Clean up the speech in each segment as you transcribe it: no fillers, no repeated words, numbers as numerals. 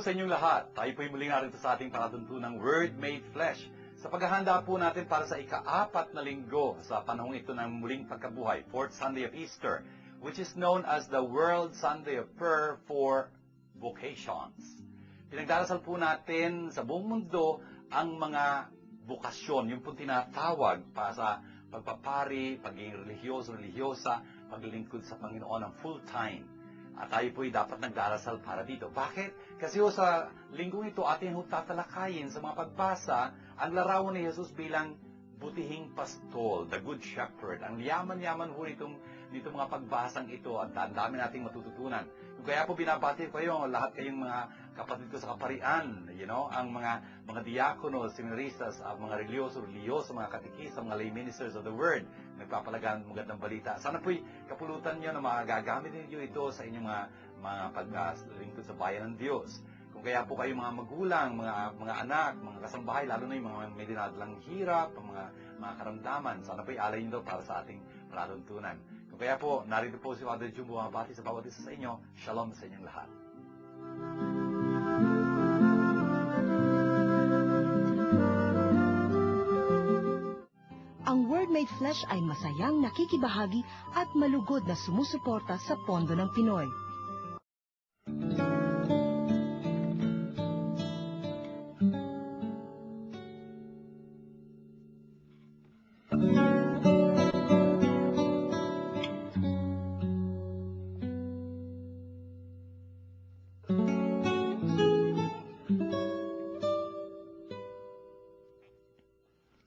sa inyong lahat. Tayo po'y muling narito sa ating palatuntunang Word Made Flesh. Sa paghahanda po natin para sa ika-4 na linggo sa panahong ito ng muling pagkabuhay, 4th Sunday of Easter, which is known as the World Sunday of Prayer for Vocations. Pinagdarasal po natin sa buong mundo ang mga bukasyon, yung po tinatawag para sa pagpapari, pagiging relihiyosa, paglilingkod sa Panginoon ng full-time. At tayo po'y dapat nagdarasal para dito. Bakit? Kasi sa linggong ito, atin tatalakayin sa mga pagbasa ang larawan ni Jesus bilang butihing pastol, the good shepherd. Ang yaman-yaman po nitong mga pagbasang ito at ang dami nating matututunan. Kaya po binabati ko kayo, lahat kayong mga kapatid ko sa kaparian, ang mga diakono, seminaristas, mga religyoso, mga katikista, mga lay ministers of the word, nagpapalagan ng magandang balita. Sana po'y kapulutan nyo na magagamit ninyo ito sa inyong mga paglingkod sa bayan ng Diyos. Kung kaya po kayo mga magulang, mga anak, mga kasambahay, lalo na yung mga may dinadalang hirap, mga karamdaman, sana po'y alay nyo para sa ating palatuntunan. Kung kaya po, narito po si Father Jumbo, bumabati sa bawat isa sa inyo. Shalom sa inyong lahat. Ang Word Made Flesh ay masayang nakikibahagi at malugod na sumusuporta sa pondo ng Pinoy.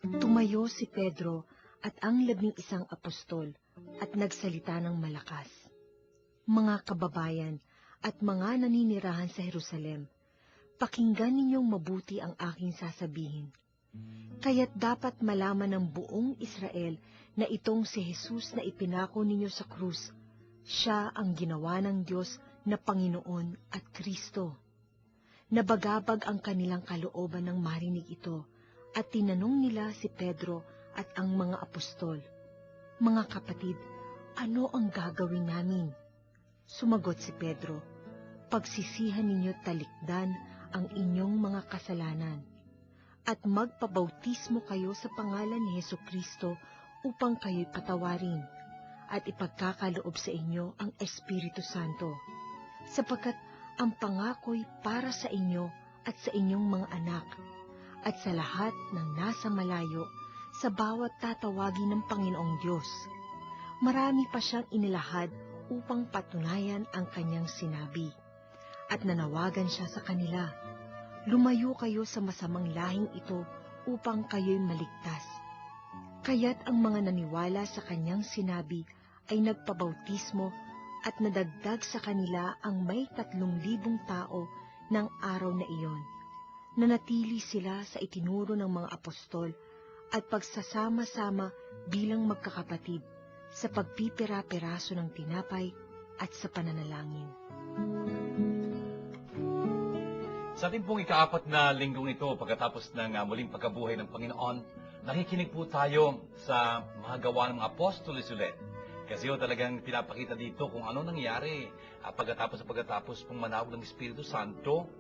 Tumayo si Pedro at ang 11 apostol at nagsalita ng malakas. Mga kababayan at mga naninirahan sa Jerusalem, pakinggan ninyong mabuti ang aking sasabihin. Kaya't dapat malaman ng buong Israel na itong si Jesus na ipinako ninyo sa krus, siya ang ginawa ng Diyos na Panginoon at Kristo. Nabagabag ang kanilang kalooban ng marinig ito, at tinanong nila si Pedro at ang mga apostol, "Mga kapatid, ano ang gagawin namin?" Sumagot si Pedro, "Pagsisihan ninyo talikdan ang inyong mga kasalanan, at magpabautismo kayo sa pangalan ni Hesukristo upang kayo'y patawarin, at ipagkakaloob sa inyo ang Espiritu Santo, sapagkat ang pangako'y para sa inyo at sa inyong mga anak, at sa lahat ng nasa malayo, sa bawat tatawagin ng Panginoong Diyos." Marami pa siyang inilahad upang patunayan ang kanyang sinabi. At nanawagan siya sa kanila, "Lumayo kayo sa masamang lahing ito upang kayo'y maligtas." Kaya't ang mga naniwala sa kanyang sinabi ay nagpabautismo at nadagdag sa kanila ang may 3,000 tao ng araw na iyon. Nanatili sila sa itinuro ng mga apostol at pagsasama-sama bilang magkakapatid sa pagpipira-piraso ng tinapay at sa pananalangin. Sa ating pong ika-4 na linggong ito, pagkatapos ng muling pagkabuhay ng Panginoon, nakikinig po tayo sa mga gawa ng mga apostoles ulit. Kasi talagang pinapakita dito kung ano nangyari pagkatapos pong manawag ng Espiritu Santo,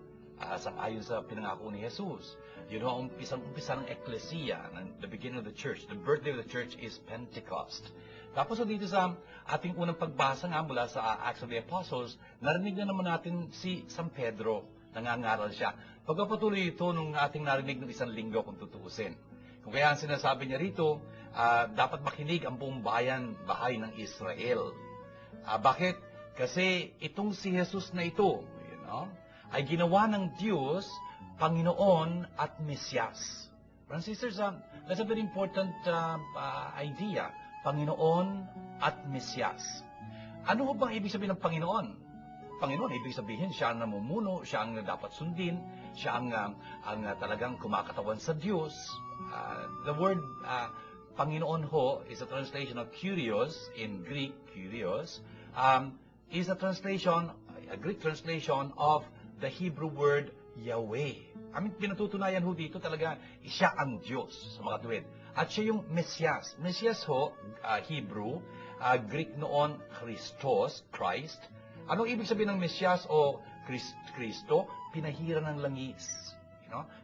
ayon sa pinangako ni Jesus. Yun ang umpisa ng Ecclesia, the beginning of the church. The birthday of the church is Pentecost. Tapos dito sa ating unang pagbasa nga mula sa Acts of the Apostles, narinig na naman natin si San Pedro, nangangaral siya. Pagpapatuloy ito nung ating narinig ng isang linggo kung tutuusin. Kung kaya ang sinasabi niya rito, dapat makinig ang buong bahay ng Israel. Bakit? Kasi itong si Jesus na ito, ay ginawa ng Diyos, Panginoon at Mesyas. Brothers and sisters, that's a very important idea. Panginoon at Mesyas. Ano bang ibig sabihin ng Panginoon? Panginoon, ibig sabihin, siya ang namumuno, siya ang dapat sundin, siya ang talagang kumakatawan sa Diyos. The word Panginoon ho is a translation of Kyrios, in Greek, Kyrios, is a Greek translation of the Hebrew word Yahweh. Pinatutunayan ho dito talaga siya ang Diyos sa mga tuwid. At siya yung Mesyas. Mesyas ho, Hebrew, Greek noon, Christos, Christ. Anong ibig sabihin ng Mesyas o Kristo? pinahiran ng langis.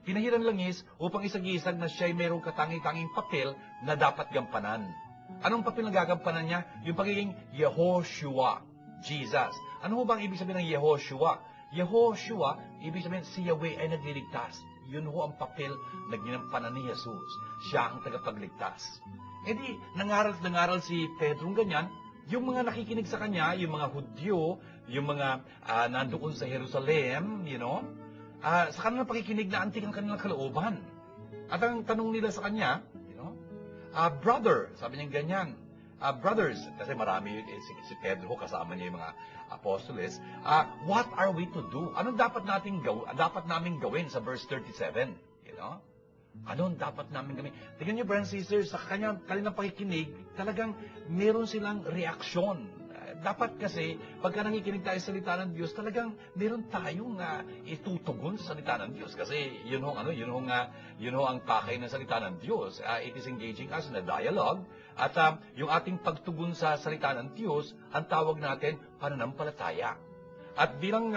Pinahiran langis upang isagisag na siya'y mayroong katangi-tanging papel na dapat gampanan. Anong papel na gagampanan niya? Yung pagiging Yehoshua, Jesus. Ano ho bang ibig sabihin ng Yehoshua? Yehoshua, ibig sabihin si Yahweh ay nagliligtas. Yun ho ang papel na ginampanan ni Jesus. Siya ang tagapagligtas. E di, nangaral si Pedro ganyan, yung mga nakikinig sa kanya, yung mga Hudyo, yung mga nandoon sa Jerusalem, sa kanilang pakikinig na antig ang kanilang kalooban. At ang tanong nila sa kanya, brother, sabi niya ganyan, brothers, kasi marami si Pedro, kasama niya yung mga apostoles, what are we to do? Anong dapat namin gawin sa verse 37? Anong dapat namin gawin? Tingnan niyo, brothers and sisters, sa kanilang pakikinig, talagang meron silang reaksyon. Dapat kasi, pagka nakikinig tayo sa salita ng Diyos, talagang meron tayong itutugon sa salita ng Diyos. Kasi yun ho ang pakay ng salita ng Diyos. It is engaging us in a dialogue. At yung ating pagtugon sa salita ng Diyos, ang tawag natin, pananampalataya. At bilang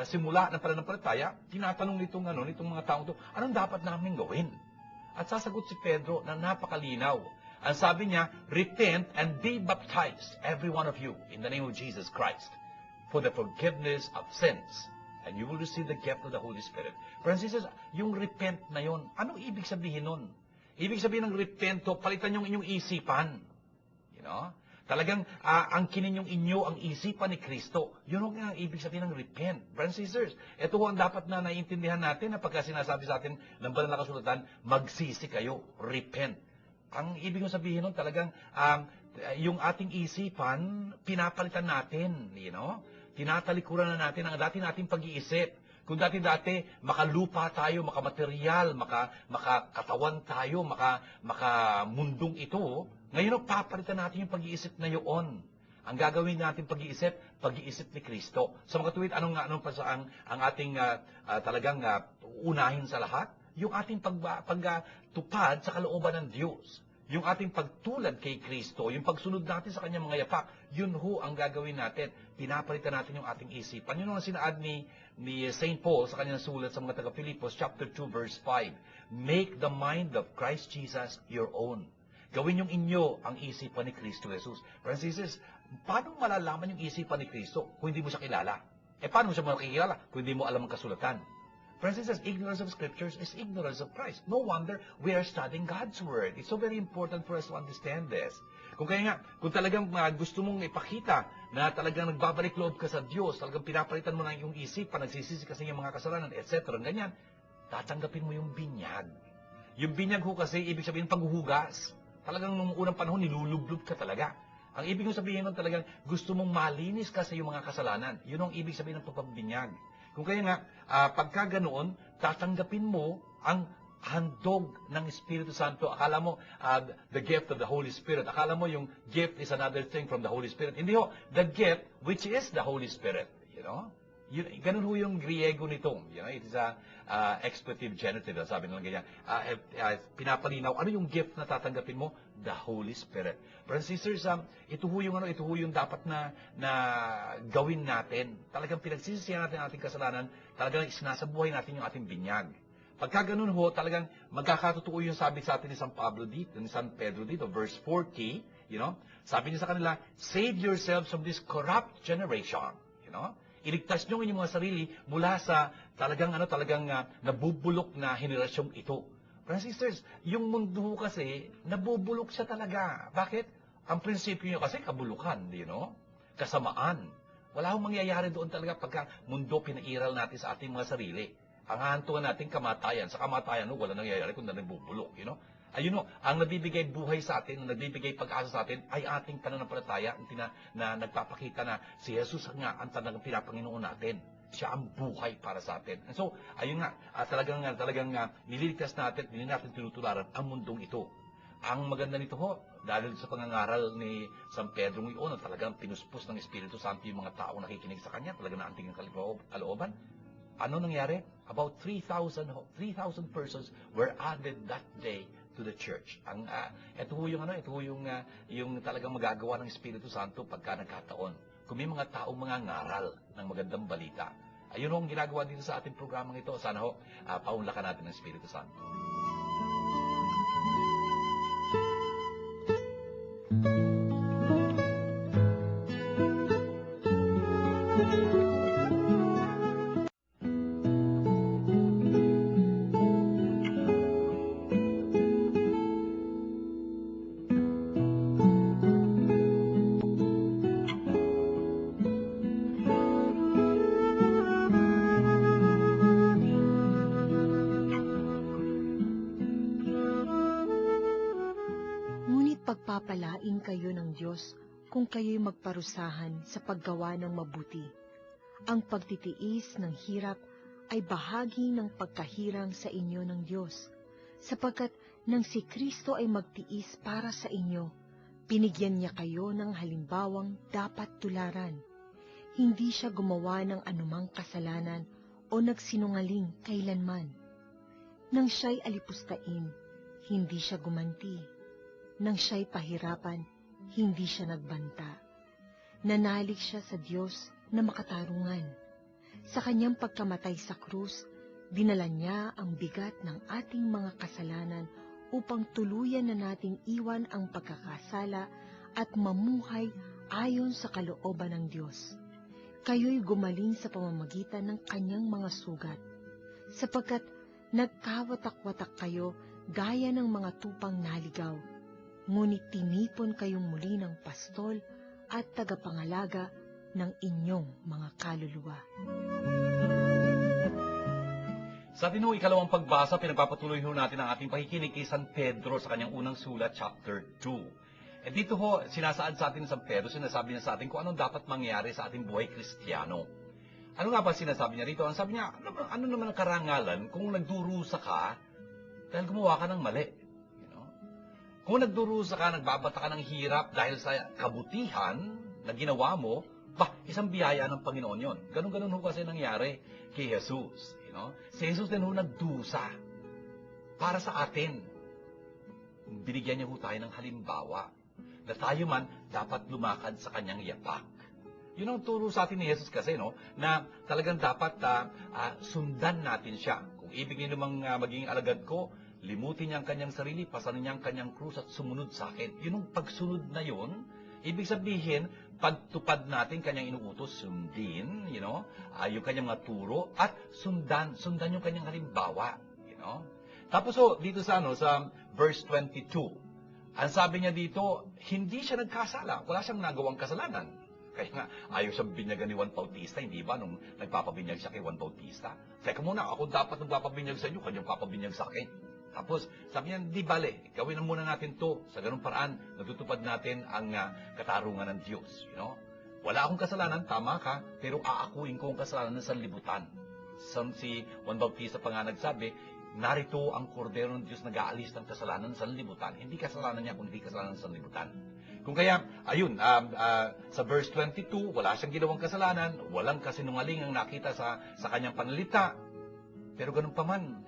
simula ng pananampalataya, tinatanong nitong mga taong to, anong dapat namin gawin? At sasagot si Pedro na napakalinaw. Ang sabi niya, repent and be baptized, every one of you, in the name of Jesus Christ, for the forgiveness of sins, and you will receive the gift of the Holy Spirit. Friends, yung repent na yon, anong ibig sabihin nun? Ibig sabihin ng repento, palitan yung inyong isipan. Talagang angkinin yung ang isipan ni Kristo. Yun ang ibig sabihin ng repent. Friends and sisters, ito ang dapat na naiintindihan natin na pagka sinasabi sa atin ng banal na kasulatan, magsisi kayo, repent. Ang ibig sabihin nun talagang yung ating isipan, pinapalitan natin, Tinatalikuran na natin ang dati nating pag-iisip. Kung dati-dati, makalupa tayo, makamaterial, makakatawan tayo, makamundong ito, ngayon papalitan natin yung pag-iisip na yun. Ang gagawin natin pag-iisip ni Kristo. Sa mga tuwid, anong pa ang ating talagang unahin sa lahat? Yung ating pagtupad sa kalooban ng Diyos. Yung ating pagtulad kay Kristo, yung pagsunod natin sa kanyang mga yapak, yun ho ang gagawin natin. Pinapalitan natin yung ating isipan. Yun ang sinaad ni St. Paul sa kanyang sulat sa mga taga-Filipos, chapter 2, verse 5. Make the mind of Christ Jesus your own. Gawin yung inyo ang isipan ni Kristo Jesus. Francis, paano malalaman yung isipan ni Kristo kung hindi mo siya kilala? Paano mo siya makikilala kung hindi mo alam ang kasulatan? Francis says, ignorance of Scriptures is ignorance of Christ. No wonder we are studying God's Word. It's so very important for us to understand this. Kung talagang gusto mong ipakita na talagang nagbabalik loob ka sa Diyos, talagang pinapalitan mo na yung isipan, nagsisisi kasi yung mga kasalanan, etc. Ganyan, tatanggapin mo yung binyag. Yung binyag ho kasi, ibig sabihin paghuhugas. Talagang nung unang panahon, nilulublub ka talaga. Ang ibig sabihin nun talagang gusto mong malinis ka sa iyong mga kasalanan. Yun ang ibig sabihin ng pagpabinyag. Kung pagka ganoon, tatanggapin mo ang handog ng Espiritu Santo. Akala mo, the gift of the Holy Spirit. Akala mo yung gift is another thing from the Holy Spirit. Hindi ho, the gift, which is the Holy Spirit. Ganun ho yung Griego nito. It is a expletive genitive. Sabi nila ganyan. Pinapalinaw, ano yung gift na tatanggapin mo? The Holy Spirit. Brothers and sisters, ito ho yung dapat na gawin natin. Talagang pinagsisisihan natin ang ating kasalanan. Talagang sinasabuhay natin yung ating binyag. Pagka ganun ho, talagang magkakatotoo yung sabi sa atin ni San Pedro dito, verse 40, sabi niya sa kanila, save yourselves from this corrupt generation. Iligtas nyo inyong mga sarili mula sa talagang nabubulok na henerasyong ito. Brothers and sisters, yung mundo kasi, nabubulok siya talaga. Bakit? Ang prinsipyo niya kasi, kabulukan, kasamaan. Wala akong mangyayari doon talaga pagka mundo pinairal natin sa ating mga sarili. Ang hahantungan natin kamatayan. Sa kamatayan, wala nangyayari kung nabubulok. Ayun ang nabibigay buhay sa atin, ang nagbibigay pag-asa sa atin, ay ating pananampalataya na nagpapakita na si Jesus nga ang talagang pinapanginoon natin. Siya ang buhay para sa atin. And so, ayun nga, talagang nililigtas natin, hindi natin tinutularan ang mundong ito. Ang maganda nito ho, dahil sa pangangaral ni San Pedro ngayon, na talagang pinuspos ng Espiritu Santo yung mga taong nakikinig sa kanya, talagang naanting ang kalooban. Ano nangyari? About 3,000 persons were added that day to the church. Ito yung talagang magagawa ng Espiritu Santo pagka nagkataon. Kung may mga taong mga ngaral ng magandang balita. Ayun ho ang ginagawa dito sa ating programang ito. Sana ho, paunlakan natin ng Espiritu Santo. Ngunit pagpapalain kayo ng Diyos kung kayo'y magparusahan sa paggawa ng mabuti. Ang pagtitiis ng hirap ay bahagi ng pagkahirang sa inyo ng Diyos, sapagkat nang si Kristo ay magtiis para sa inyo, binigyan niya kayo ng halimbawang dapat tularan. Hindi siya gumawa ng anumang kasalanan o nagsinungaling kailanman. Nang siya'y alipustain, hindi siya gumanti. Nang siya'y pahirapan, hindi siya nagbanta. Nanalig siya sa Diyos na makatarungan. Sa kanyang pagkamatay sa krus, dinala niya ang bigat ng ating mga kasalanan upang tuluyan na nating iwan ang pagkakasala at mamuhay ayon sa kalooban ng Diyos. Kayo'y gumaling sa pamamagitan ng kanyang mga sugat, sapagkat nagkawatak-watak kayo gaya ng mga tupang naligaw, ngunit tinipon kayong muli ng pastol at tagapangalaga ng inyong mga kaluluwa. Sa atin ho, ikalawang pagbasa, pinagpapatuloy ho natin ang ating pakikinig kay San Pedro sa kanyang unang sulat, chapter 2. At dito ho, sinasaad sa atin ni San Pedro, sinasabi niya sa atin kung anong dapat mangyari sa ating buhay Kristiyano. Ano nga ba sinasabi niya rito? Ang sabi niya, ano naman ang karangalan kung nagdurusa ka dahil gumawa ka ng mali? Kung nagdurusa ka, nagbabata ka ng hirap dahil sa kabutihan na ginawa mo, isang biyaya ng Panginoon yon. Ganun-ganun ho kasi nangyari kay Jesus. Si Jesus din ho nagdusa para sa atin. Binigyan niya ho tayo ng halimbawa na tayo man dapat lumakad sa kanyang yapak. Yun ang turo sa atin ni Jesus kasi, na talagang dapat sundan natin siya. Kung ibig niyo namang maging alagad ko, limutin niya ang kanyang sarili, pasanin niya ang kanyang krus at sumunod sa akin. Yun ang pagsunod na yun, ibig sabihin, pagtupad natin kanyang inuutos, sundin, yung kanyang mga turo, at sundan yung kanyang halimbawa. Tapos dito sa verse 22, ang sabi niya dito, hindi siya nagkasala, wala siyang nagawang kasalanan. Kaya nga, ayaw siyang binyagan ni Juan Bautista, hindi ba, nung nagpapabinyag siya kay Juan Bautista? Teka muna, ako dapat nagpapabinyag sa inyo, kanyang papabinyag sa akin. Tapos, sabi niya, di bale, gawin na muna natin to. Sa ganung paraan, natutupad natin ang katarungan ng Diyos. Wala akong kasalanan, tama ka, pero aakuin ko ang kasalanan ng sanlibutan. Si Juan Bautista pa nga nagsabi, narito ang kordero ng Diyos nag-aalis ng kasalanan ng sanlibutan. Hindi kasalanan niya, kundi kasalanan ng sanlibutan. Kung kaya, ayun, sa verse 22, wala siyang ginawang kasalanan, walang kasinungaling ang nakita sa kanyang panalita. Pero ganun pa man,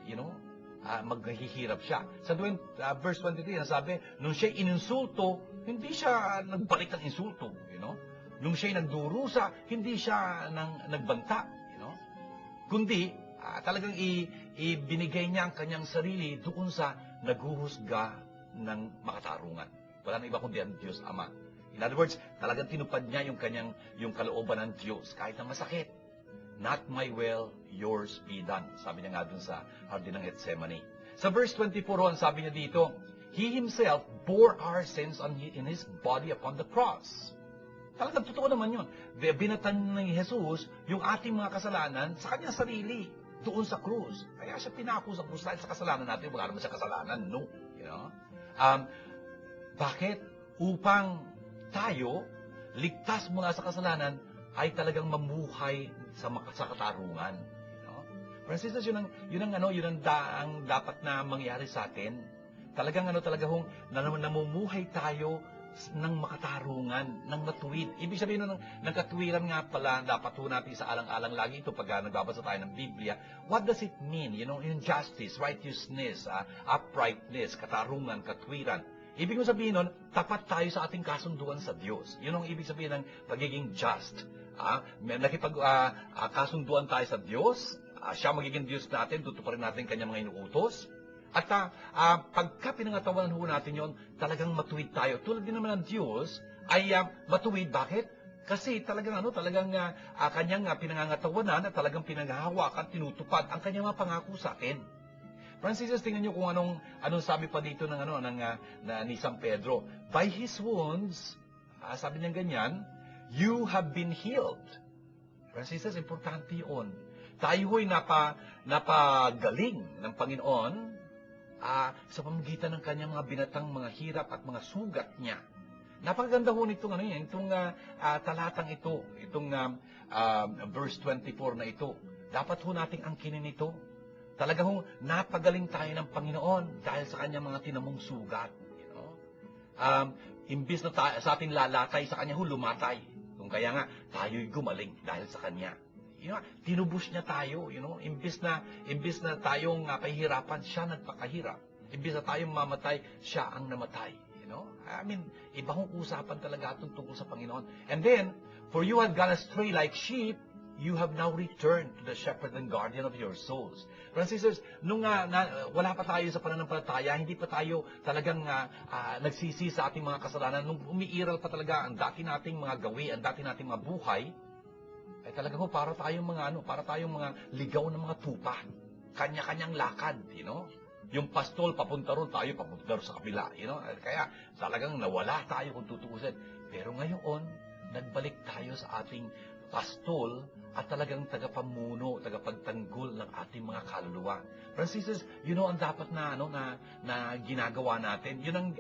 maghihirap siya. Sa verse 23, nasabi, nung siya ininsulto, hindi siya nagbalik ng insulto. Nung siya nagdurusa, hindi siya nagbanta. Kundi, talagang ibinigay niya ang kanyang sarili doon sa naghuhusga ng makatarungan. Wala na iba kundi ang Diyos Ama. In other words, talagang tinupad niya yung kalooban ng Diyos kahit na masakit. Not my will, yours be done. Sabi niya nga dun sa Hardin ng Gethsemane. Sa verse 24, ang sabi niya dito, He Himself bore our sins in His body upon the cross. Talagang totoo naman yun. Binatan ni Jesus yung ating mga kasalanan sa kanyang sarili doon sa krus. Kaya siya pinako sa krus dahil sa kasalanan natin. Wala naman siya kasalanan, no? Bakit? Upang tayo, ligtas mula sa kasalanan, ay talagang mamuhay sa katarungan. Francis, yun ang dapat na mangyari sa atin. Talagang namumuhay tayo ng makatarungan, ng matuwid. Ibig sabihin ng katwiran nga pala, dapat natin sa alang-alang lagi ito pag nagbabasa tayo ng Biblia. What does it mean? Yung justice, righteousness, uprightness, katarungan, katwiran. Ibig mo sabihin nun, tapat tayo sa ating kasunduan sa Diyos. Yun ang ibig sabihin ng pagiging just. Kasunduan tayo sa Diyos, siya magiging Diyos natin, tutuparin natin kanyang mga inuutos. At pagka pinangatawanan ho natin yon, talagang matuwid tayo. Tulad din naman ng Diyos ay matuwid. Bakit? Kasi talagang kanyang pinangangatawanan at talagang pinanghahawakan, tinutupad ang kanyang mga pangako sa atin. Francis, tingnan niyo kung anong sabi pa dito ni San Pedro. By His wounds, sabi niya ganyan, you have been healed. Francis, importante yun. Tayo ho'y napagaling ng Panginoon sa pamamagitan ng kanyang mga binatang mga hirap at mga sugat niya. Napakaganda ho nitong talatang ito, itong verse 24 na ito. Dapat ho nating angkinin ito. Talagang napagaling tayo ng Panginoon dahil sa kanyang mga tinamong sugat. Imbis na sa ating lalatay, sa kanya lumatay. Kung kaya nga, tayo'y gumaling dahil sa kanya. Tinubos niya tayo. Imbis na tayong pahihirapan, siya nagpakahirap. Imbis na tayong mamatay, siya ang namatay. Ibang usapan talaga itong tungkol sa Panginoon. And then, for you have gone astray like sheep, you have now returned to the shepherd and guardian of your souls. Francis, nung wala pa tayo sa pananampalataya, hindi pa tayo talagang nagsisi sa ating mga kasalanan, nung umiiral pa talaga ang dati nating mga gawi, ang dati nating mga buhay, ay talaga para tayong mga ligaw ng mga tupa. Kanya-kanyang lakad, Yung pastol, papunta ron, tayo papunta ron sa kabila, Kaya talagang nawala tayo kung tutuusin. Pero ngayon, nagbalik tayo sa ating pastol at talagang tagapamuno, tagapagtanggol ng ating mga kaluluwa. Francis, ang dapat na ginagawa natin. Yun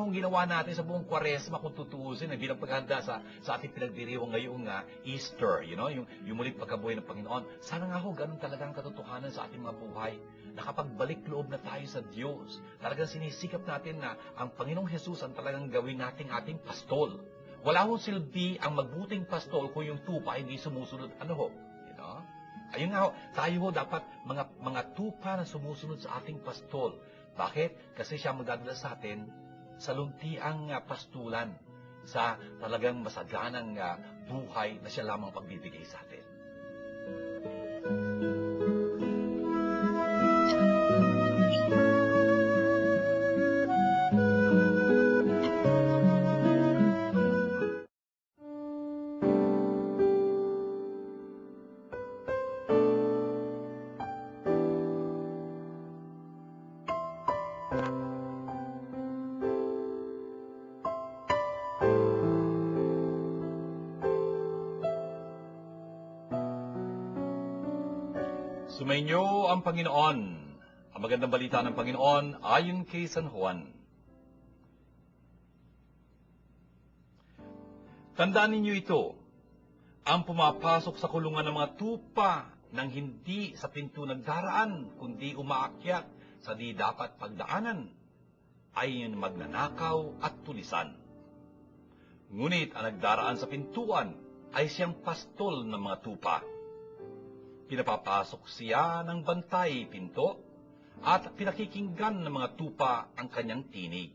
ang ginawa natin sa buong Kwaresma kung tutuusin bilang paghanda sa ating pinagdiriwang ngayong Easter, yung muling pagkabuhay ng Panginoon. Sana nga ganun talaga ang katotohanan sa ating mga buhay. Nakapagbalik loob na tayo sa Diyos. Talagang sinisikap natin na ang Panginoong Jesus ang talagang gawin nating ating pastol. Wala hong silbi ang magbuting pastol kung yung tupa hindi sumusunod. Ayun nga tayo dapat mga tupa na sumusunod sa ating pastol. Bakit? Kasi siya magdadala sa atin sa luntiang pastulan, sa talagang masaganang buhay na siya lamang pagbibigay sa atin. Sumainyo ang Panginoon. Ang magandang balita ng Panginoon ayon kay San Juan. Tandaan ninyo ito, ang pumapasok sa kulungan ng mga tupa nang hindi sa pinto nagdaraan, kundi umaakyat sa di dapat pagdaanan, ay yung magnanakaw at tulisan. Ngunit ang nagdaraan sa pintuan ay siyang pastol ng mga tupa. Pinapapasok siya ng bantay pinto at pinakikinggan ng mga tupa ang kanyang tinig.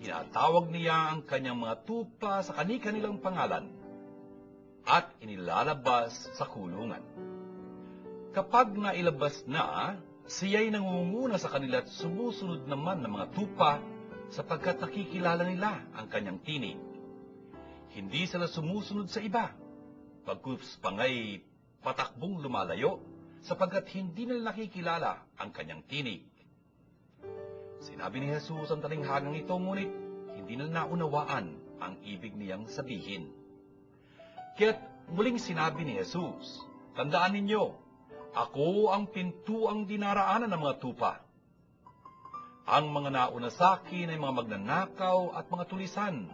Tinatawag niya ang kanyang mga tupa sa kani-kanilang pangalan at inilalabas sa kulungan. Kapag nailabas na, siya'y nangunguna sa kanila at sumusunod naman ng mga tupa sapagkat nakikilala nila ang kanyang tinig. Hindi sila sumusunod sa iba, pagkus pangay patakbong lumalayo, sapagkat hindi nila nakikilala ang kanyang tinig. Sinabi ni Jesus ang talinghagang ito, ngunit hindi nila naunawaan ang ibig niyang sabihin. Kaya't muling sinabi ni Jesus, tandaan ninyo, ako ang pintuang dinaraanan ng mga tupa. Ang mga nauna sa akin ay mga magnanakaw at mga tulisan,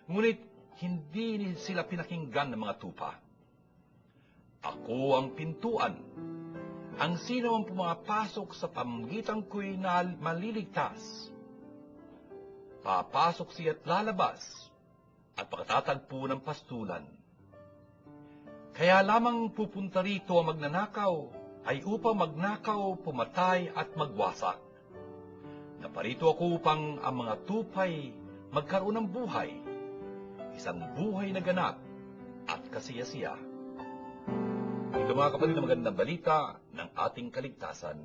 ngunit hindi sila pinakinggan ng mga tupa. Ako ang pintuan. Ang sino ang pumapasok sa pamamagitan ko'y maliligtas. Papasok siya't lalabas at pagkatatagpo ng pastulan. Kaya lamang pupunta rito ang magnanakaw ay upang magnakaw, pumatay at magwasak. Naparito ako upang ang mga tupay magkaroon ng buhay, isang buhay na ganap at kasiyasiya. Ito mga kapatid na magandang balita ng ating kaligtasan.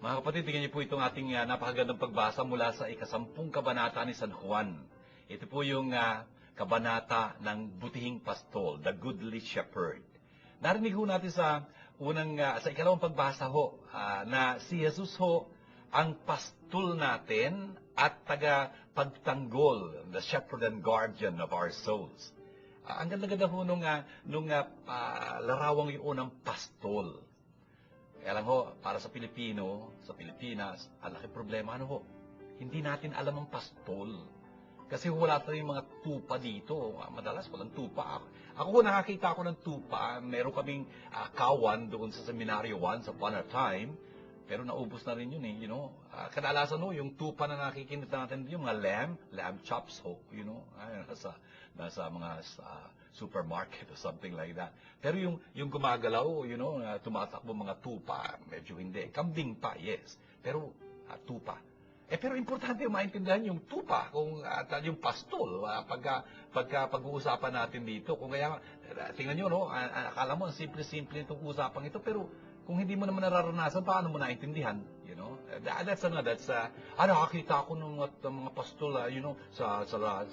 Mga kapatid, tingnan niyo po itong ating napakagandang pagbasa mula sa ikasampung kabanata ni San Juan. Ito po yung kabanata ng butihing pastol, the goodly shepherd. Narinig ho natin sa sa ikalawang pagbasa ho, na si Jesus ho ang pastol natin at tagapagtanggol, the shepherd and guardian of our souls. Ang ganda-ganda ho nung larawang yun ng pastol. Kaya lang ho, para sa Pilipino, sa Pilipinas, ang laki problema, ano ho? Hindi natin alam ang pastol. Kasi wala tayong mga tupa dito. Madalas walang tupa. Ako nakakita ako ng tupa. Meron kaming kawan doon sa Seminaryo 1 sa upon a time. Pero naubos na rin yun eh, you know. Kadalasan ho, yung tupa na nakikita natin, yung mga lamb chops ho, you know. Nasa mga supermarket or something like that. Pero yung gumagalaw, you know, tumatakbo mga tupa, medyo hindi. Kambing pa, yes. Pero tupa. Pero importante yung maintindihan yung tupa, kung yung pastol, pag-uusapan natin dito. Kung kaya, tingnan nyo, no, akala mo, simple-simple itong usapang ito, pero kung hindi mo naman nararanasan, paano mo naintindihan? You know? Nakakita ako ng mga pastol, you know, sa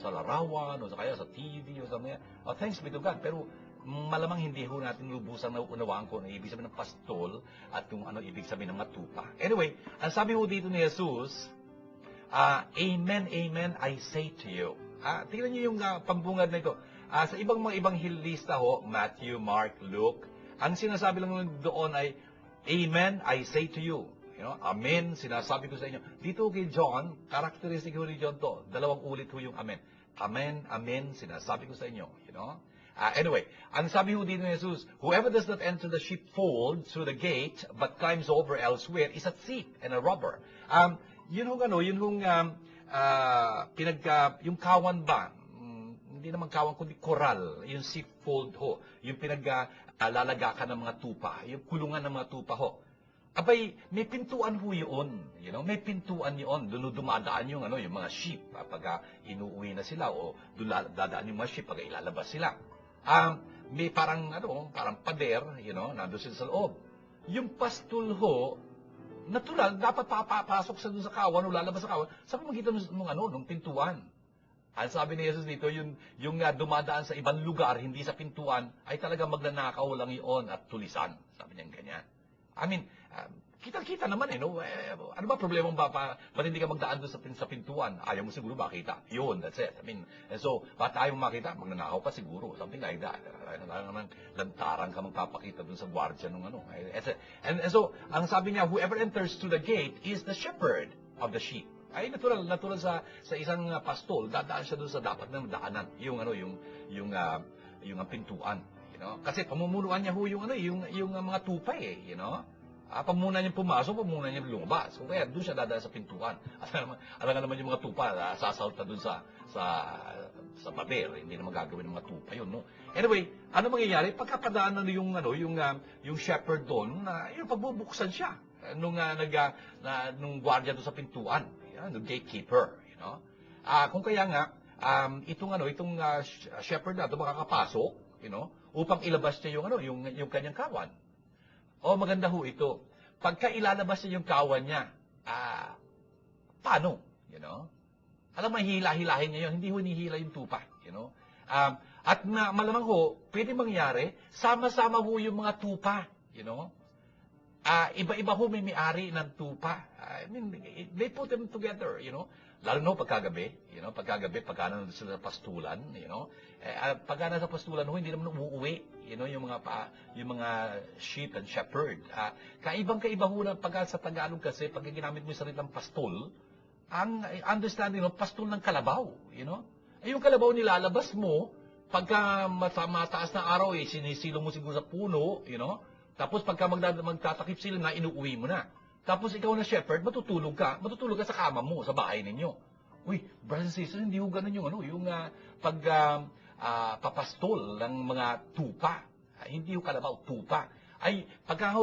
larawan, o kaya sa TV, o sa mga, thanks be to God, pero malamang hindi ho natin lubusan na unawaan kung ano ibig sabihin ng pastol at kung ano ibig sabihin ng matupa. Anyway, ang sabi ho dito ni Jesus, Amen, amen, I say to you. Tingnan niyo yung pambungad na ito. Sa mga ibanghilista ho, Matthew, Mark, Luke, ang sinasabi lang doon ay, Amen, I say to you. You know, Amen, sinasabi ko sa inyo. Dito kay John, characteristic ho ni John to. 2 ulit ho yung Amen. Amen, amen, sinasabi ko sa inyo. You know? Anyway, ang sabi ho dito ni Jesus, whoever does not enter the sheepfold through the gate, but climbs over elsewhere, is a thief and a robber. Yung kawan ba, hindi naman kawan kundi koral, yung sheepfold ho, yung lalagakan ng mga tupa, yung kulungan ng mga tupa ho. Abay, may pintuan ho yun, you know, may pintuan yun, doon dumadaan yung mga sheep, pag inuuwi na sila, o doon dadaan yung mga sheep pag ilalabas sila. May parang pader, you know, nandun sila sa loob. Yung pastol ho, natural, dapat papasok sa doon sa kawan o lalabas sa kawan sa pamagitan ng pintuan. Ang sabi ni Jesus dito, yung dumadaan sa ibang lugar, hindi sa pintuan, ay talaga magnanakaw lang iyon at tulisan. Sabi niya ganyan. I mean, kita-kita naman no? Ano ba problema ba ba't hindi ka magdaan doon sa pintuan? Ayaw mo siguro makita. Yun, that's it. I mean, so, ba't ayaw mo makita? Magnanakaw ka siguro. Something like that. Lantaran ka magpapakita doon sa gwardiya ng ano. And so, ang sabi niya, whoever enters through the gate is the shepherd of the sheep. Ay, natural sa isang pastol, dadaan siya doon sa dapat ng daanan. Yung pintuan. You know? Kasi pamumunuan niya yung mga tupay you know? Pamuna niya pumasok, pamuna niya lumabas. Kung kaya, doon siya dadaan sa pintuan. Alam nga naman yung mga tupa, sasalta doon sa pader. Hindi naman gagawin ng mga tupa yun, no? Anyway, ano mangyayari? Pagkapadaan na yung shepherd doon, yung pagbubuksan siya nung gwardiya doon sa pintuan, yung gatekeeper, you know? Kung kaya nga, itong shepherd na ito makakapasok, you know, upang ilabas niya yung kanyang kawan. Maganda ho ito. Pagka ilalabas niya yung kawan niya, paano? You know? Alam mo, hila-hilahin niya yun. Hindi ho nihila yung tupa. You know? At malamang ho, pwede mangyari, sama-sama ho yung mga tupa. You know? Iba-iba ho may-ari ng tupa. I mean, they put them together, you know? Lalo no pagkagabi, you know, pagka nandun sila sa pastulan, you know, pagka nasa pastulan ho, hindi naman uuwi, you know, yung mga sheep and shepherd. Kaibang-kaiba ho na pagka sa Tagalog kasi, pag ginamit mo yung salitang pastol, ang understanding ng pastol ng kalabaw, you know. Yung kalabaw nilalabas mo, pagka mataas na araw, sinisilo mo siguro sa puno, you know, tapos pagka magtatakip sila na, inuuwi mo na. Tapos ikaw na shepherd, matutulog ka sa kama mo, sa bahay ninyo. Uy, brothers and sisters, hindi ho ganun yung papastol ng mga tupa. Hindi ho kalabaw, tupa. ay pagka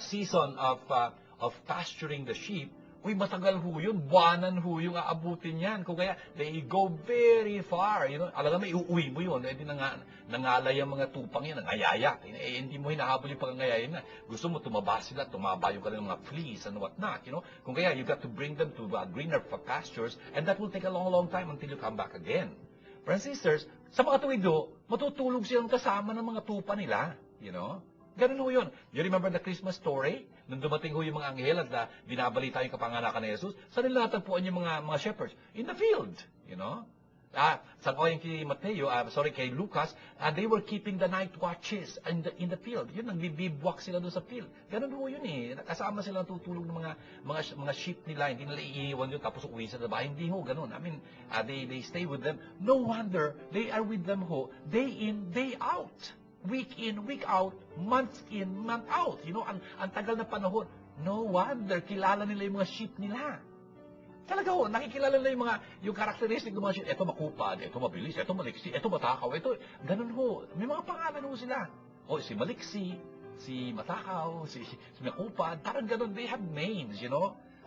season of pasturing the sheep, uy, matagal ho yun, buwanan ho yung aabutin yan. Kung kaya, they go very far, Alam mo, iuwi mo yun, nangalay ang mga tupang yan, nangayaya. Hindi mo hinahabol yung pangangayaya na. Gusto mo, tumaba sila, tumaba yung kanilang mga fleas and whatnot, Kung kaya, you got to bring them to greener pastures, and that will take a long, long time until you come back again. Friends and sisters, sa mga tuwid do, matutulog silang kasama ng mga tupa nila, Ganun ho yun. You remember the Christmas story? Nung dumating ho yung mga anghel at binabalita yung kapanganakan ni Jesus, saan nila natagpuan yung mga shepherds? In the field, Sangayon kay Mateo, kay Lucas, they were keeping the night watches in the field. Yun, nagbibibwak sila doon sa field. Ganun ho yun eh. Kasama sila tutulog ng mga sheep nila. Hindi nila iiwan yun tapos uwi sa bahay. Hindi ho, ganun. I mean, they stay with them. No wonder, they are with them ho, day in, day out. Week in, week out, month in, month out. Ang tagal na panahon. No wonder, kilala nila yung mga sheep nila. Talaga ho, nakikilala nila yung characteristic ng mga sheep. Ito makupad, ito mabilis, ito maliksi, ito matakaw, ito, ganun ho. May mga pangalan ho sila. Si maliksi, si matakaw, si makupad, parang ganun. They have names,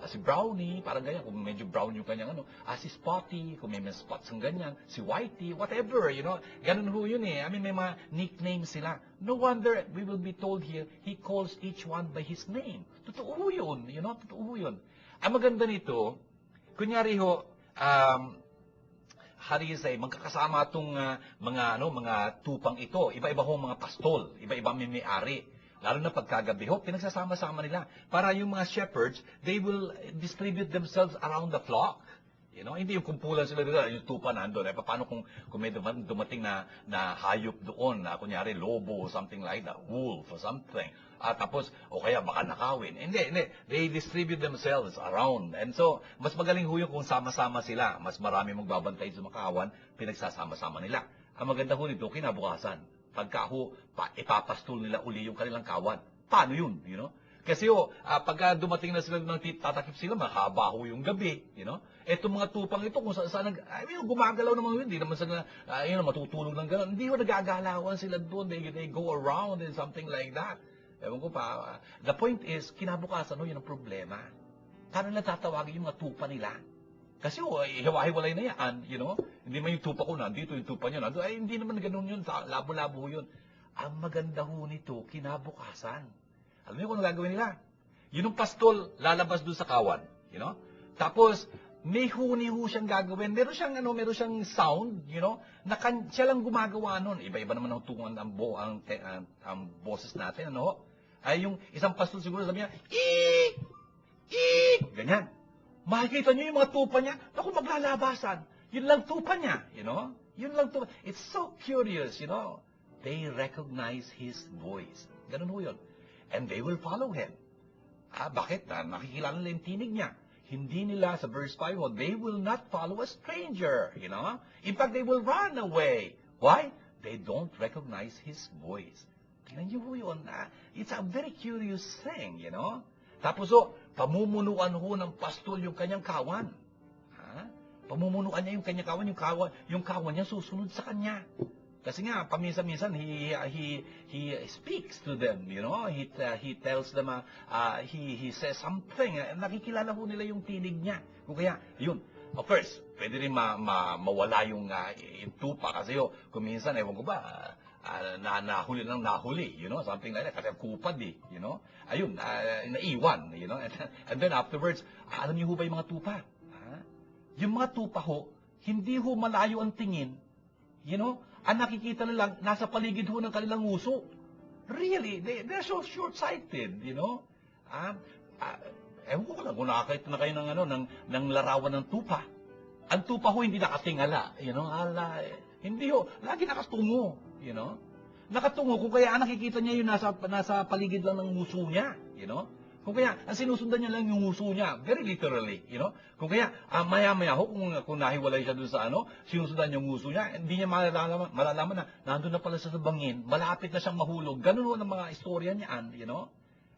Si Brownie, parang ganyan, kung medyo brown yung kanyang si Spotty, kung may spots ang ganyan, si Whitey, whatever, Ganun ho yun eh. I mean, may mga nicknames sila. No wonder, we will be told here, he calls each one by his name. Totoo ho yun, Totoo ho yun. Ang maganda nito, kunyari ho, how do you say, magkakasama itong mga tupang ito. Iba-iba ho mga pastol, iba-iba may-ari. Lalo na pagkagabi ho, pinagsasama-sama nila. Para yung mga shepherds, they will distribute themselves around the flock. Hindi yung kumpulan sila doon, yung tupa nandun. Paano kung may dumating na hayop doon, kunyari lobo or something like that, wolf or something. Tapos, kaya baka nakawin. Hindi. They distribute themselves around. And so, mas magaling ho yung kung sama-sama sila. Mas marami magbabantay sa makawan, pinagsasama-sama nila. Ang maganda ho nito, kinabukasan. Pagka ipapastol nila uli yung kanilang kawan. Paano yun? Kasi pagka dumating na sila ng tatakip sila, mahaba ho yung gabi. Etong mga tupang ito, kung saan gumagalaw naman yun, hindi naman sila, matutulog ng gano'n. Hindi ho nagagalawan sila doon. They go around and something like that. Ewan ko pa. The point is, kinabukasan yun ang problema. Paano nila tatawagin yung mga tupa nila? Kasi hiwa-hiwalay na yan, Hindi man yung tupa ko nandito, yung tupa niya nandito. Ay, hindi naman ganun yun. Labo-labo yun. Ang maganda ho nito, kinabukasan. Alam niyo kung ano gagawin nila? Yun ang pastol, lalabas doon sa kawan. Tapos, may huni ho siyang gagawin. Meron siyang sound, na siya lang gumagawa nun. Iba-iba naman ang tungan ang boses natin, Ay, yung isang pastol siguro sabi niya, eek! Eek! Ganyan. Makikita niyo yung mga tupa niya, naku, maglalabasan. Yun lang tupa niya, Yun lang tupa. It's so curious, They recognize his voice. Ganun ho yun. And they will follow him. Bakit? Nakikilala nila yung tinig niya. Hindi nila, sa verse 5, they will not follow a stranger, In fact, they will run away. Why? They don't recognize his voice. Tingnan niyo ho yun. It's a very curious thing, Tapos pamumunuan ho ng pastol yung kanyang kawan. Pamumunuan niya yung kanyang kawan, yung kawan niya susunod sa kanya. Kasi nga, paminsan-minsan, he speaks to them, He tells them, he says something. Nakikilala ho nila yung tinig niya. Kung kaya, yun. Of course, pwede rin mawala yung tupa. Kasi kung minsan, ewan ko ba, nahuli, something like that. Kasi kupad Ayun, naiwan, And then afterwards, alam niyo ho ba yung mga tupa? Yung mga tupa ho, hindi ho malayo ang tingin. Ang nakikita nila, nasa paligid ho ng kanilang nguso. Really, they're so short-sighted, Ewan ko lang kung nakakita na kayo ng larawan ng tupa. Ang tupa ho hindi nakatingala, hindi ho, lagi nakatungo, Nakatungo, kung kaya nakikita niya yung nasa paligid lang ng nguso niya, Kung kaya, ang sinusundan niya lang yung nguso niya, very literally, Kung kaya, maya-maya ho, kung nahiwalay siya doon sa sinusundan niya yung nguso niya, hindi niya malalaman na nandun na pala sa bangin, malapit na siyang mahulog. Ganun ho ng mga istorya niyan,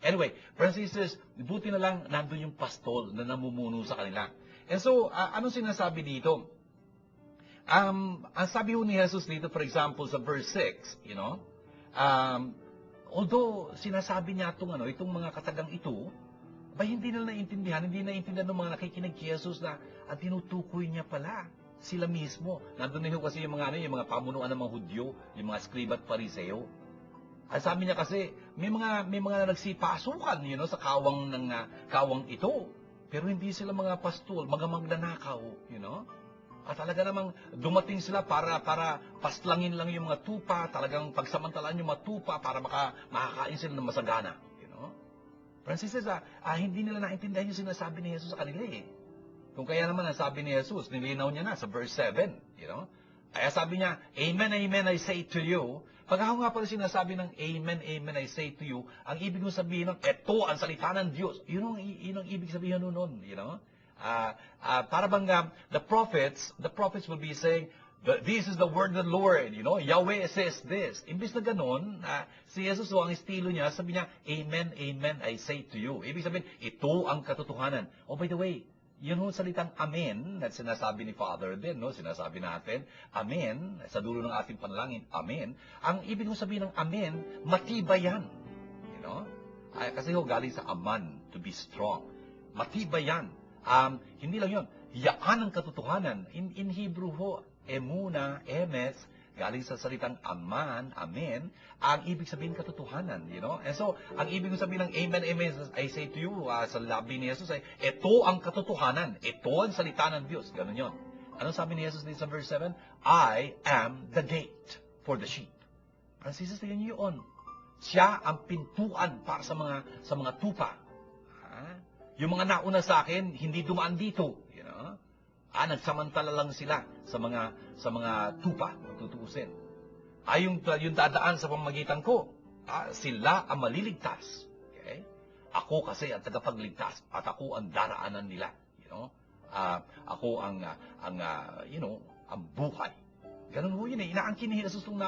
Anyway, friends and sisters, buti na lang nandun yung pastol na namumuno sa kanila. And so, anong sinasabi dito? Ang sabi ho ni Jesus dito, for example, sa verse 6, Although, sinasabi niya itong mga katagang ito, hindi nila naiintindihan ng mga nakikinig kay Jesus na ang tinutukoy niya pala sila mismo. Nandun na kasi yung mga pamunuan ng mga Hudyo, yung mga Skriba at Pariseo. Ang sabi niya kasi, may mga nagsipasukan, sa kawang ito. Pero hindi sila mga pastol, mga magnanakaw, At talaga namang dumating sila para paslangin lang yung mga tupa, talagang pagsamantalaan yung mga tupa para makakain sila ng masagana, Francis, hindi nila naintindihan yung sinasabi ni Jesus sa kanila eh. Kung kaya naman ang sabi ni Jesus, nilinaw niya na sa verse 7, Kaya sabi niya, Amen, Amen, I say to you. Pag ako nga pala sinasabi ng Amen, Amen, I say to you, ang ibig kong sabihin ng, eto ang salita ng Diyos. Yun ang ibig sabihin nun, para bang the prophets will be saying, this is the word of the Lord, Yahweh says this. Imbis na ganun, si Jesus, ang estilo niya, sabi niya, Amen, Amen, I say to you. Ibig sabihin, ito ang katotohanan. Oh, by the way, yun yung salitang Amen, na sinasabi ni Father din, sinasabi natin, Amen, sa dulo ng ating panalangin, Amen. Ang ibig kong sabihin ng Amen, matibay yan. Kasi galing sa Aman, to be strong. Matibay yan. Hindi lang yun, yaan ang katotohanan. In Hebrew emuna, emes, galing sa salitang aman, amen, ang ibig sabihin katotohanan, And so, ang ibig sabihin ng amen, amen, I say to you, sa labi ni Jesus ay, ito ang katotohanan, ito ang salita ng Diyos, ganun yun. Anong sabi ni Jesus din sa verse 7? I am the gate for the sheep. Francis, tingnan niyo yun. Siya ang pintuan para sa mga tupa. Yung mga nauna sa akin, hindi dumaan dito, nagsamantala lang sila sa mga tupa, tutuusin. Yung dadaan sa pamamagitan ko, sila ang maliligtas. Okay? Ako kasi ang tagapagligtas at ako ang daraanan nila. Ako ang buhay. Ganun ho yun eh. Inaangkin ni Jesus itong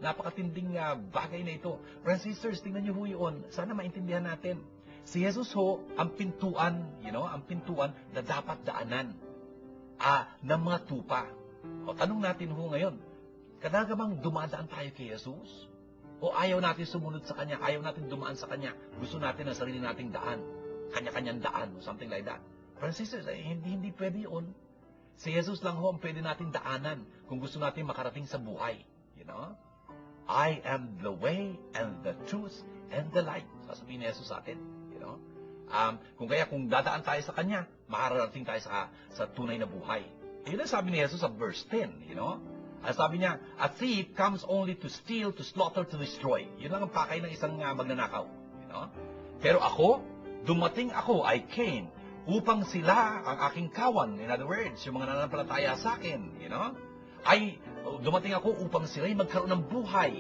napakatinding bagay na ito. Friends, sisters, tingnan niyo ho yun. Sana maintindihan natin. Si Jesus ho, ang pintuan, ang pintuan na dapat daanan. Ng mga tupa. O tanong natin ho ngayon, kadaga bang dumadaan tayo kay Jesus? O ayaw natin sumunod sa Kanya, ayaw natin dumaan sa Kanya, gusto natin ang sarili nating daan, kanya-kanyang daan, o something like that. Francis, hindi pwede yun. Si Jesus lang ho ang pwede natin daanan kung gusto natin makarating sa buhay. I am the way and the truth and the light. Sasabihin ni Jesus sa atin. Kung dadaan tayo sa Kanya, makarating tayo sa tunay na buhay. Yun ang sabi ni Jesus sa verse 10, Ang sabi niya, a thief comes only to steal, to slaughter, to destroy. Yun lang ang pakay ng isang magnanakaw. Pero dumating ako, I came, upang sila ang aking kawan. In other words, yung mga nananampalataya sa akin, dumating ako upang sila'y magkaroon ng buhay.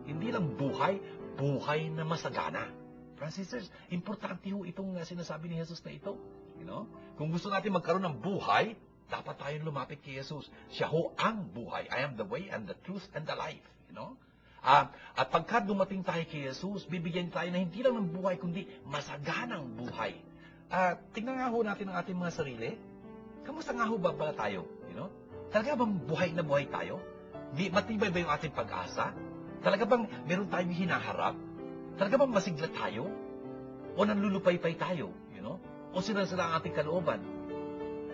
Hindi lang buhay na masagana. Francis, importante ho itong sinasabi ni Jesus na ito. Kung gusto natin magkaroon ng buhay, dapat tayong lumapit kay Jesus. Siya ho ang buhay. I am the way and the truth and the life. At pagka dumating tayo kay Jesus, bibigyan tayo na hindi lang ng buhay, kundi masaganang buhay. Tingnan nga ho natin ang ating mga sarili. Kamusta nga ho ba tayo? Talaga bang buhay na buhay tayo? Matibay ba yung ating pag-asa? Talaga bang meron tayong hinaharap? Talaga bang masigla tayo? O nanlulupay-pay tayo? O sila ang ating kalooban?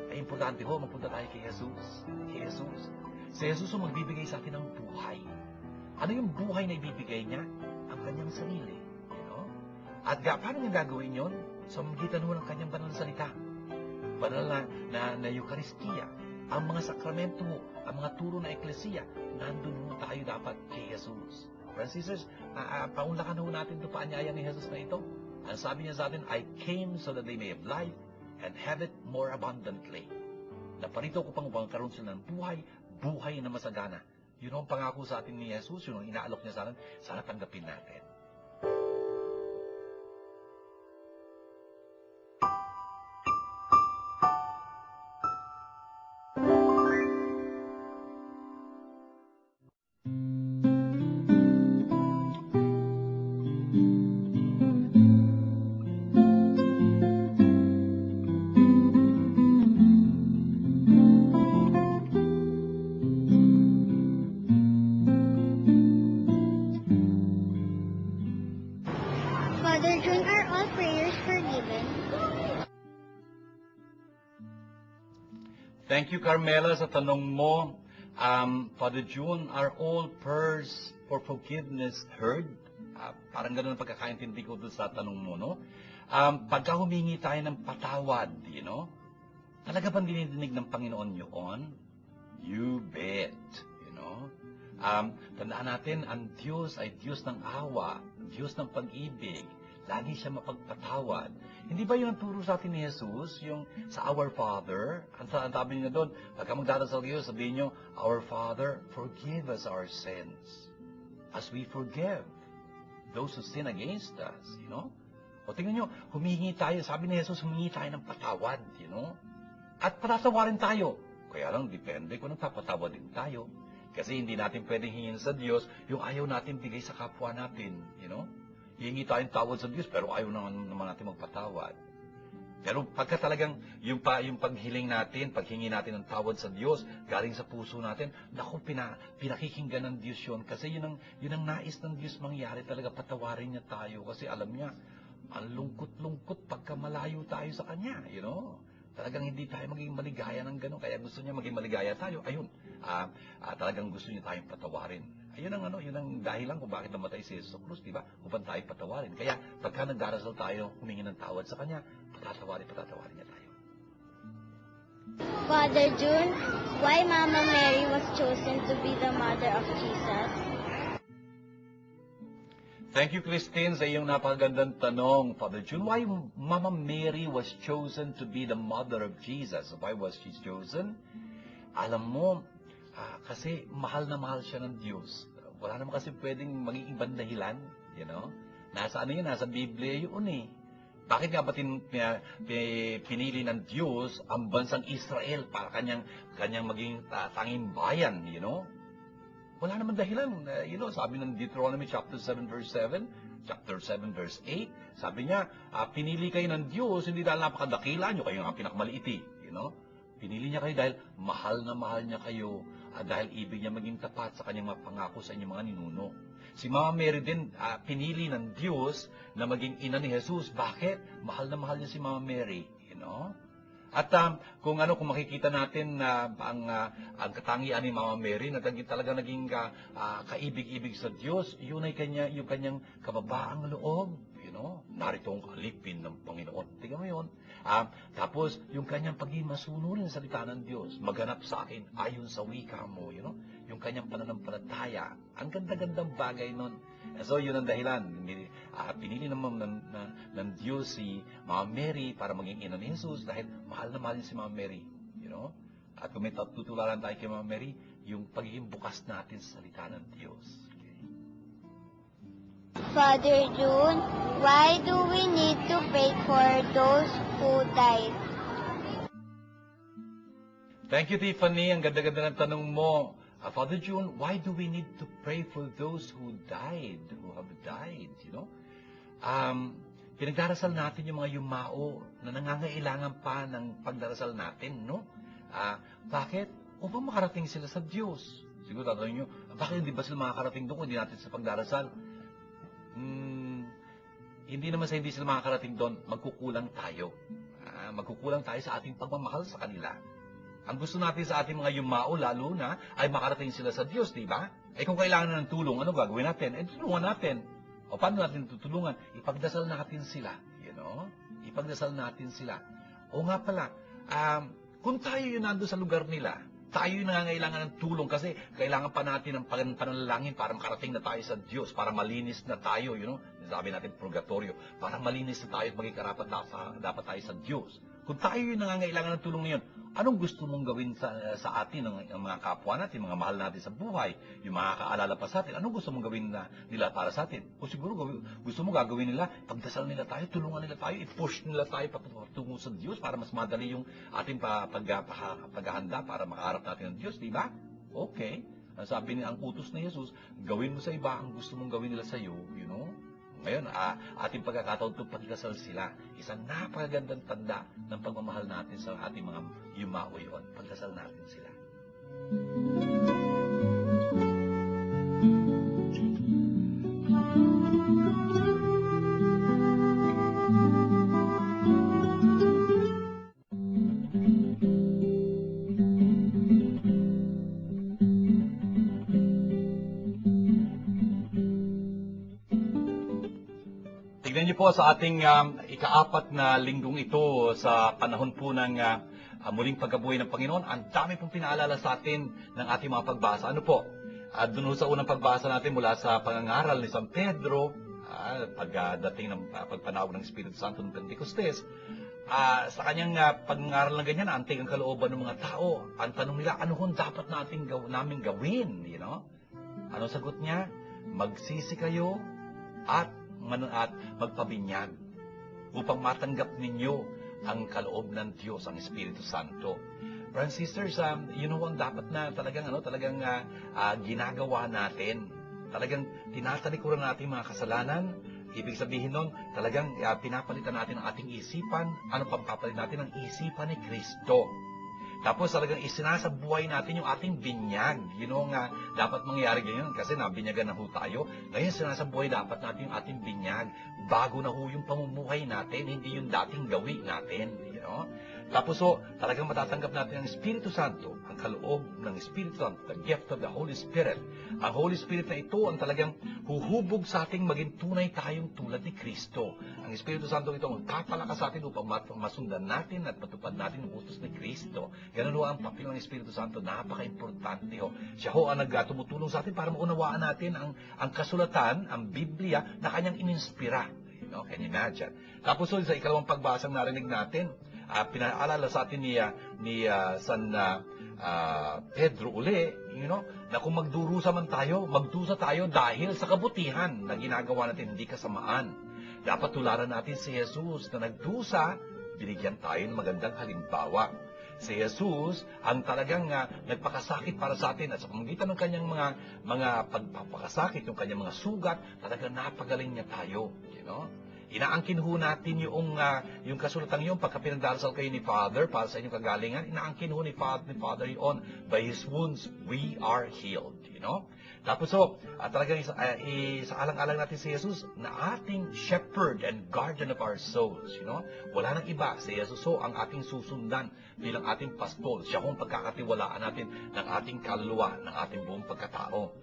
Ay importante ho, magpunta tayo kay Jesus. Si Jesus ang magbibigay sa atin ng buhay. Ano yung buhay na ibibigay niya? Ang kanyang sarili. At paano niya gagawin yon? Sa magitan ho ng kanyang banal na salita. Banal na Eucharistia. Ang mga sakramento ho, ang mga turo na eklesiya, nandun ho tayo dapat kay Jesus. Francis, paunlakan ho natin ito paanyaya ni Jesus na ito. Ang sabi niya sa atin, I came so that they may have life and have it more abundantly. Naparito ko pang magkaroon sila ng buhay na masagana. Yun ang pangako sa atin ni Jesus, yun ang inaalok niya sa atin, sana tanggapin natin. Thank you, Carmela, sa tanong mo. Father June, are all prayers for forgiveness heard? Parang ganun ang pagkakaintindi ko doon sa tanong mo, no? Pagka humingi tayo ng patawad, talaga bang dinidinig ng Panginoon yun? You bet, Tandaan natin, ang Diyos ay Diyos ng awa, Diyos ng pag-ibig. Lagi siya mapagpatawad. Hindi ba yun ang turo sa atin ni Jesus? Yung sa Our Father, ang sabi niya doon, pagka magdarasal kayo, sabihin niyo, Our Father, forgive us our sins, as we forgive those who sin against us, O tingnan nyo, humingi tayo, sabi ni Jesus, humingi tayo ng patawad, At patatawarin tayo. Kaya lang, depende kung nagpapatawad din tayo. Kasi hindi natin pwedeng hingin sa Diyos yung ayaw natin bigay sa kapwa natin, Hihingi tayong tawad sa Diyos, pero ayaw naman natin magpatawad. Pero pagka talagang yung paghiling natin, paghingi natin ng tawad sa Diyos, galing sa puso natin, naku, pinakikinggan ng Diyos yun. Kasi yun ang nais ng Diyos mangyari talaga, patawarin niya tayo. Kasi alam niya, ang lungkot-lungkot pagka malayo tayo sa Kanya, Talagang hindi tayo maging maligaya ng gano'n. Kaya gusto niya maging maligaya tayo. Ayun, talagang gusto niya tayong patawarin. Ayun ang dahilan kung bakit namatay si Jesus sa krus, di ba? Upang tayo patawarin. Kaya pagka nagdarasal tayo, humingi ng tawad sa Kanya, patatawarin niya tayo. Father June, why Mama Mary was chosen to be the mother of Jesus? Thank you, Christine, sa iyong napakagandang tanong, Father June. Why Mama Mary was chosen to be the mother of Jesus? Why was she chosen? Alam mo, kasi mahal na mahal siya ng Diyos. Wala naman kasi pwedeng maging ibang dahilan, Nasa nasa Biblia yun eh. Bakit nga ba pinili ng Diyos ang bansang Israel para kanyang maging tanging bayan, Wala naman dahilan. Sabi ng Deuteronomy chapter 7 verse 7, chapter 7 verse 8, sabi niya, pinili kayo ng Diyos, hindi dahil napakadakila nyo, kayo nga pinakamaliit eh. Pinili niya kayo dahil mahal na mahal niya kayo, dahil ibig niya maging tapat sa kanyang mapangako sa inyong mga ninuno. Si Mama Mary din, pinili ng Diyos na maging ina ni Jesus. Bakit? Mahal na mahal niya si Mama Mary. At kung makikita natin na ang katangian ni Mama Mary na talaga naging kaibig-ibig sa Diyos, yun ay yung kanyang kababaang loob, narito ang alipin ng Panginoon. Tingnan mo yun. Tapos yung kanyang pagiging masunurin sa salita ng Diyos, maghanap sa akin ayon sa wika mo, yung kanyang pananampalataya. Ang ganda-gandang bagay nun. So yun ang dahilan. Pinili naman ng Diyos si Mama Mary para maging ina ni Jesus dahil mahal na mahal niya si Mama Mary. At kung may tutularan tayo kay Mama Mary, yung pagiging bukas natin sa salita ng Diyos. Okay. Father June, why do we need to pray for those who died? Thank you, Tiffany. Ang ganda-ganda ng tanong mo. Father June, why do we need to pray for those who have died, Pinagdarasal natin yung mga yumao na nangangailangan pa ng pagdarasal natin, Bakit? Upang makarating sila sa Diyos. Siguro tatanungin nyo, bakit hindi ba sila makakarating doon kung hindi natin sa pagdarasal? Hindi naman sa hindi sila makakarating doon, magkukulang tayo. Magkukulang tayo sa ating pagmamahal sa kanila. Ang gusto natin sa ating mga yumao, lalo na, ay makarating sila sa Diyos, di ba? Kung kailangan na ng tulong, ano gagawin natin? Tulungan natin. O paano natin tutulungan? Ipagdasal natin sila. Ipagdasal natin sila. O nga pala, kung tayo yun nandun sa lugar nila, tayo yung nangangailangan ng tulong kasi kailangan pa natin ng pananalangin para makarating na tayo sa Diyos, para malinis na tayo, sabi natin purgatorio, para malinis na tayo at maging karapat dapat tayo sa Diyos. Kung tayo yung nangangailangan ng tulong ngayon, anong gusto mong gawin sa atin, ng mga kapwa natin, mga mahal natin sa buhay, yung mga kaalala pa sa atin, anong gusto mong gawin nila para sa atin? O siguro gusto mong gagawin nila, pagdasal nila tayo, tulungan nila tayo, i-push nila tayo patungo sa Diyos para mas madali yung ating paghahanda para makaharap natin ng Diyos, di ba? Okay. Sabi niya, ang utos na Jesus, gawin mo sa iba ang gusto mong gawin nila sa iyo, Ngayon, ating pagkakataon itong pagdasal sila. Isang napakagandang tanda ng pagmamahal natin sa ating mga yumao yun. Pagdasal natin sila. Tingnan niyo po sa ating ikaapat na linggong ito sa panahon po ng muling pagkabuhay ng Panginoon, ang dami pong pinaalala sa atin ng ating mga pagbasa. Ano po? Doon sa unang pagbasa natin mula sa pangangaral ni San Pedro, pagdating ng pagpanawag ng Espiritu Santo ng Pentecostes, sa kanyang pangangaral na ganyan, antig ang kalooban ng mga tao. Ang tanong nila, ano kung dapat namin gawin? You know? Ano sagot niya? Magsisi kayo at magpabinyag upang matanggap ninyo ang kaloob ng Diyos, ang Espiritu Santo. Brothers and sisters, you know ang dapat na talagang ginagawa natin. Talagang tinatalikuran natin mga kasalanan. Ibig sabihin nun, talagang pinapalitan natin ang ating isipan. Ano pang papalitan natin? Ang isipan ni Kristo. Tapos talagang isinasabuhay natin yung ating binyag. You know nga, dapat mangyari ganyan kasi nabinyagan na ho tayo. Ngayon sinasabuhay dapat natin yung ating binyag. Bago na ho yung pamumuhay natin, hindi yung dating gawi natin. You know? Tapos talagang matatanggap natin ang Espiritu Santo, ang kaloob ng Espiritu Santo, the gift of the Holy Spirit. Ang Holy Spirit na ito ang talagang huhubog sa ating maging tunay tayong tulad ni Kristo. Ang Espiritu Santo ito ang kapalakas sa atin upang masundan natin at matupad natin ang utos ni Kristo. Ganun ho ang papel ng Espiritu Santo, napaka-importante ho. Siya ho ang tumutulong sa atin para maunawaan natin ang kasulatan, ang Biblia, na kanyang ininspira. You know, can you imagine? Tapos sa ikalawang pagbasang narinig natin, pinaalala sa atin ni San Pedro uli, you know, na kung magdurusa man tayo, magdusa tayo dahil sa kabutihan na ginagawa natin, hindi kasamaan. Dapat tularan natin si Jesus na nagdusa, binigyan tayo ng magandang halimbawa. Si Jesus ang talagang nagpakasakit para sa atin at sa pamamagitan ng kanyang mga pagpapakasakit, yung kanyang mga sugat, talagang napagaling niya tayo, you know. Inaangkin ho natin yung kasulatan yun pagka pinagdarasal kayo ni Father para sa inyong kagalingan. Inaangkin ho ni Father yun. By His wounds, we are healed. You know? Tapos talagang isaalang-alang natin si Jesus na ating shepherd and guardian of our souls. You know? Wala nang iba. Si Jesus ang ating susundan bilang ating pastol. Siya ang pagkakatiwalaan natin ng ating kaluluwa, ng ating buong pagkatao.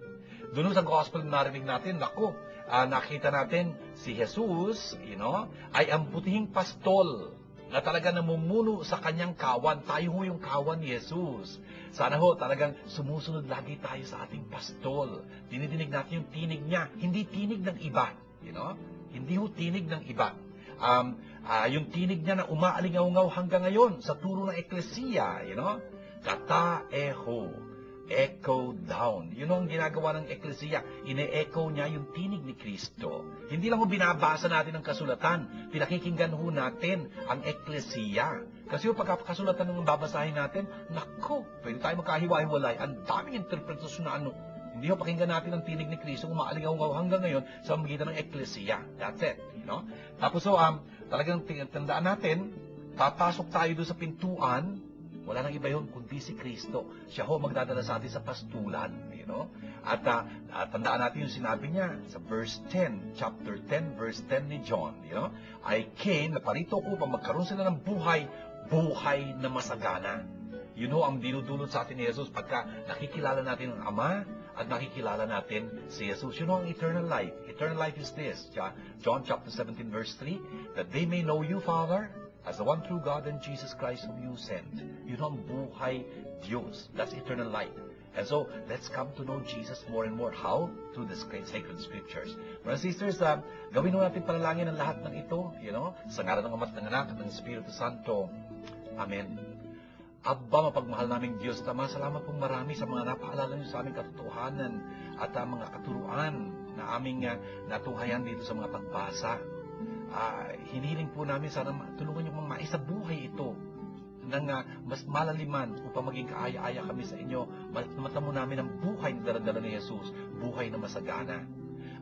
Doon sa gospel na narinig natin, nakita natin si Jesus, you know, ay ang butihing pastol na talaga namumuno sa kanyang kawan. Tayo ho yung kawan ni Jesus. Sana ho talagang sumusunod lagi tayo sa ating pastol. Dinidinig natin yung tinig niya, hindi tinig ng iba. You know? Hindi ho tinig ng iba. Yung tinig niya na umaalingaw-ngaw hanggang ngayon sa turo ng Eklesiya, you know? Kata-eho. Echo down. Yun ang ginagawa ng Eklesiya. Ine-echo niya yung tinig ni Kristo. Hindi lang ho binabasa natin ang kasulatan. Pinakikinggan ho natin ang Eklesiya. Kasi yung pagkakasulatan ng babasahin natin, nako, pwede tayo magkahiwa-hiwalay. Ang daming interpretasyon na ano. Hindi ho pakinggan natin ang tinig ni Kristo umaalingaw-ngaw hanggang ngayon sa magitan ng Eklesiya. That's it. You know? Tapos talagang tandaan natin, papasok tayo doon sa pintuan. Wala nang iba yun kundi si Kristo. Siya ho magdadala sa atin sa pastulan. You know? At tandaan natin yung sinabi niya sa verse 10, chapter 10, verse 10 ni John. You know? I came, naparito ko upang magkaroon sila ng buhay na masagana. You know, ang dinudulot sa atin ni Jesus pagka nakikilala natin ang Ama at nakikilala natin si Jesus. You know, ang eternal life. Eternal life is this. John chapter 17, verse 3, that they may know you, Father, as the one true God and Jesus Christ whom you sent. You know, ang buhay Diyos. That's eternal life. And so, let's come to know Jesus more and more. How? Through the sacred scriptures. Brothers and sisters, gawin natin panalangin ang lahat ng ito, you know, sa ngalan ng Ama at ng Anak at ng Espiritu Santo. Amen. Abba, mapagmahal naming Diyos at Ama, salamat pong marami sa mga napaalala niyo sa aming katotohanan at mga katuruan na aming natuhayan dito sa mga pagbasa. Hinihiling po namin sana tulungan niyo maisabuhay ito ng mas malaliman upang maging kaaya-aya kami sa inyo. Matamo namin ang buhay na daladala ni Jesus, buhay na masagana.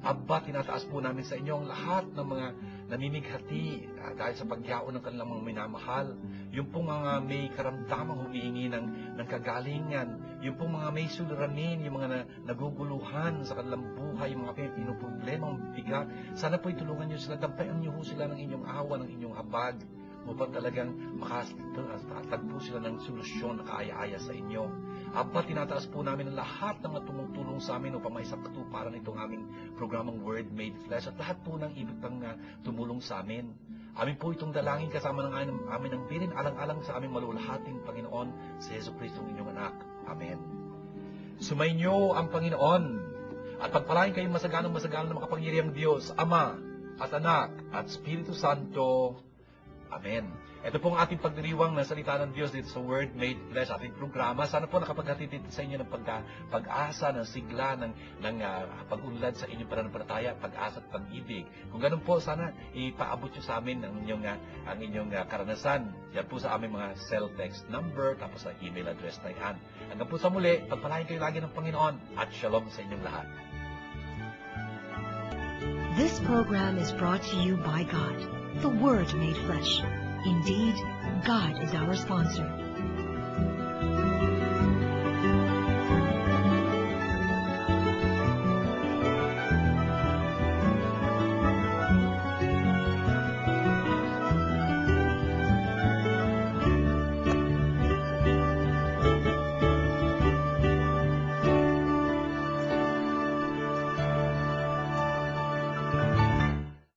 Abba, tinataas po namin sa inyo ang lahat ng mga namimighati dahil sa pagyaon ng kanilang mga minamahal. Yung pong mga may karamdamang humihingi ng kagalingan. Yung pong mga may suliranin, yung mga naguguluhan sa kanilang buhay, yung mga pinoproblemang bigat. Sana po itulungan niyo sila, tampayan niyo ho sila ng inyong awa, ng inyong habag. upang talagang makatagpo sila ng solusyon na kaaya-aya sa inyo. Aba, tinataas po namin ang lahat ng mga tumutulong sa amin upang maisakatuparan itong aming programang Word Made Flesh at lahat po ng ibig pang tumulong sa amin. Amin po itong dalangin kasama ng amin ang bilin alang-alang sa aming malulhating Panginoon, si Jesu Cristo ang inyong anak. Amen. Sumainyo ang Panginoon at pagpalain kayong masaganang ng makapangyarihang Diyos, Ama at Anak at Espiritu Santo. Amen. Ito pong ating pagdiriwang ng salita ng Diyos dito sa Word Made Flesh, ating programa. Sana po nakapaghatid sa inyo ng pag-asa, ng sigla, ng pag-unlad sa inyong pananampalataya, pag-asa at pag-ibig. Kung ganun po, sana ipaabot nyo sa amin ang inyong karanasan. Yan po sa aming mga cell text number, tapos sa email address na yan. Hanggang po sa muli, pagpalain kayo lagi ng Panginoon at shalom sa inyong lahat. This program is brought to you by God, the Word made flesh. Indeed, God is our sponsor.